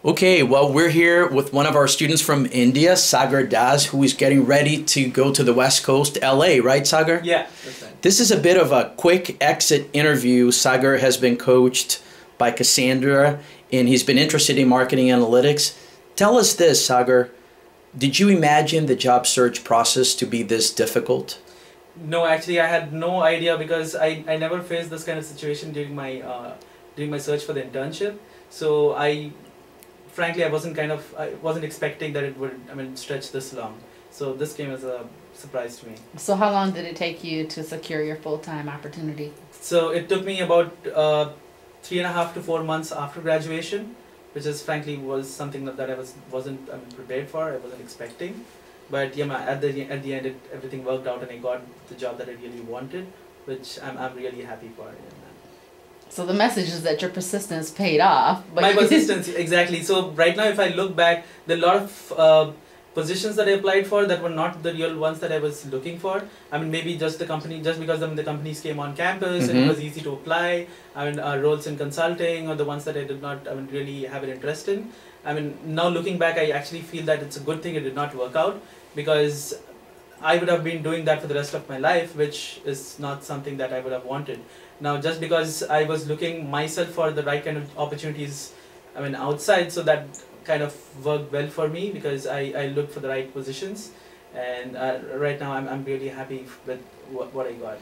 Okay, well, we're here with one of our students from India, Sagar, who is getting ready to go to the West Coast, LA, right, Sagar? Yeah, that's right. This is a bit of a quick exit interview. Sagar has been coached by Cassandra, and he's been interested in marketing analytics. Tell us this, Sagar. Did you imagine the job search process to be this difficult? No, actually, I had no idea because I never faced this kind of situation during my search for the internship. So frankly, I wasn't expecting that it would, stretch this long. So this came as a surprise to me. So how long did it take you to secure your full-time opportunity? So it took me about 3.5 to 4 months after graduation, which is frankly was something that I wasn't prepared for. I wasn't expecting. But yeah, at the end, everything worked out, and I got the job that I really wanted, which I'm really happy for. So the message is that your persistence paid off. But my persistence, exactly. So right now, if I look back, there are a lot of positions that I applied for that were not the real ones that I was looking for. Maybe just because the companies came on campus and it was easy to apply. Roles in consulting or the ones that I did not really have an interest in. Now looking back, I actually feel that it's a good thing it did not work out, because I would have been doing that for the rest of my life, which is not something that I would have wanted. Now, just because I was looking myself for the right kind of opportunities, outside, so that kind of worked well for me, because I looked for the right positions, and right now I'm really happy with what I got.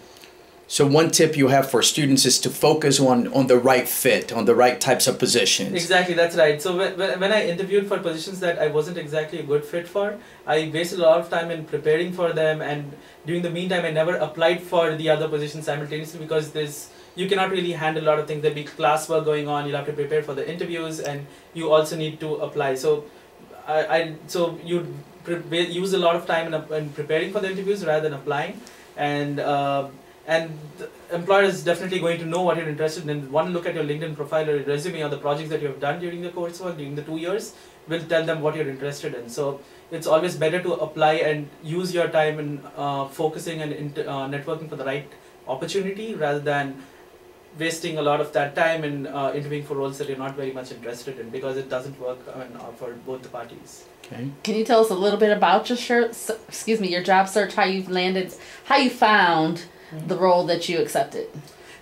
So one tip you have for students is to focus on the right fit, on the right types of positions. Exactly, that's right. So when I interviewed for positions that I wasn't exactly a good fit for, I wasted a lot of time in preparing for them, and during the meantime I never applied for the other positions simultaneously, because you cannot really handle a lot of things. There'll be classwork going on, you'll have to prepare for the interviews, and you also need to apply. So so you use a lot of time in preparing for the interviews rather than applying, and the employer is definitely going to know what you're interested in. One look at your LinkedIn profile or your resume or the projects that you have done during the coursework, during the 2 years, will tell them what you're interested in. So it's always better to apply and use your time in focusing and networking for the right opportunity, rather than wasting a lot of that time in interviewing for roles that you're not very much interested in, because it doesn't work for both the parties. Okay. Can you tell us a little bit about your job search, how you found the role that you accepted?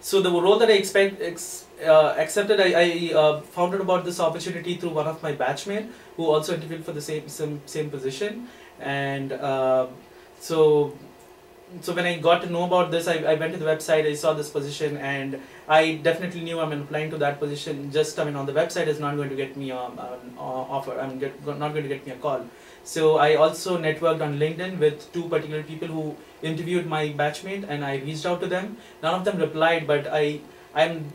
So the role that I accepted, I found out about this opportunity through one of my batchmates who also interviewed for the same position, and so when I got to know about this, I went to the website, I saw this position, and I definitely knew applying to that position just on the website is not going to get me an offer. Not going to get me a call. So I also networked on LinkedIn with 2 particular people who interviewed my batchmate, and I reached out to them. None of them replied, but I'm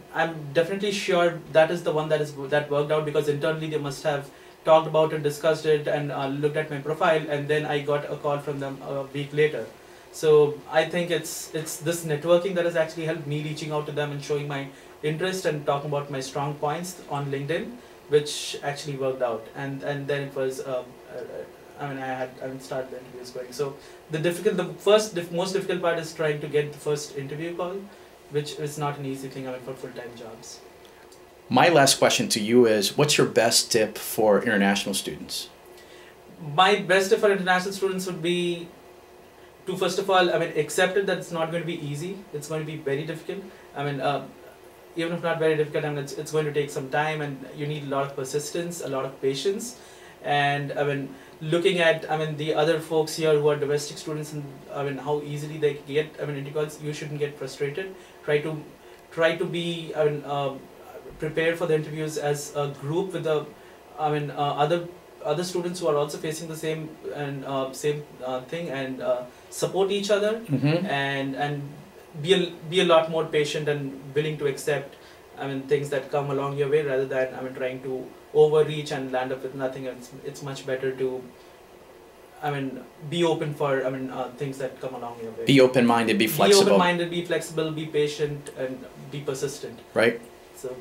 definitely sure that is the one that worked out, because internally they must have talked about it, discussed it, and looked at my profile, and then I got a call from them a week later. So I think it's this networking that has actually helped me reaching out to them and showing my interest and talking about my strong points on LinkedIn, which actually worked out. And then it was I started the interviews going. So the most difficult part is trying to get the first interview call, which is not an easy thing for full-time jobs. My last question to you is, what's your best tip for international students? My best tip for international students would be to, first of all, accept it that it's not going to be easy. It's going to be very difficult. Even if not very difficult, it's going to take some time, and you need a lot of persistence, a lot of patience. And looking at the other folks here who are domestic students, and how easily they get into calls, you shouldn't get frustrated. Try to be prepared for the interviews as a group with the other students who are also facing the same thing, and support each other, and be a lot more patient and willing to accept things that come along your way, rather than trying to overreach and land up with nothing. It's much better to be open for things that come along your way. Be open-minded, be flexible. Be open-minded, be flexible, be patient, and be persistent. Right. So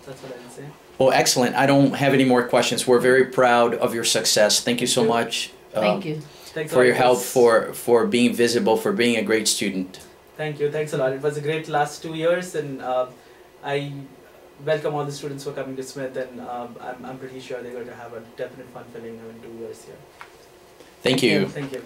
that's what I would say. Well, excellent. I don't have any more questions. We're very proud of your success. Thank you so much. Thank you. For your help, for being visible, for being a great student. Thank you. Thanks a lot. It was a great last 2 years, and I welcome all the students for coming to Smith, and I'm pretty sure they're going to have a definite fun filling 2 years here. Thank you. Thank you.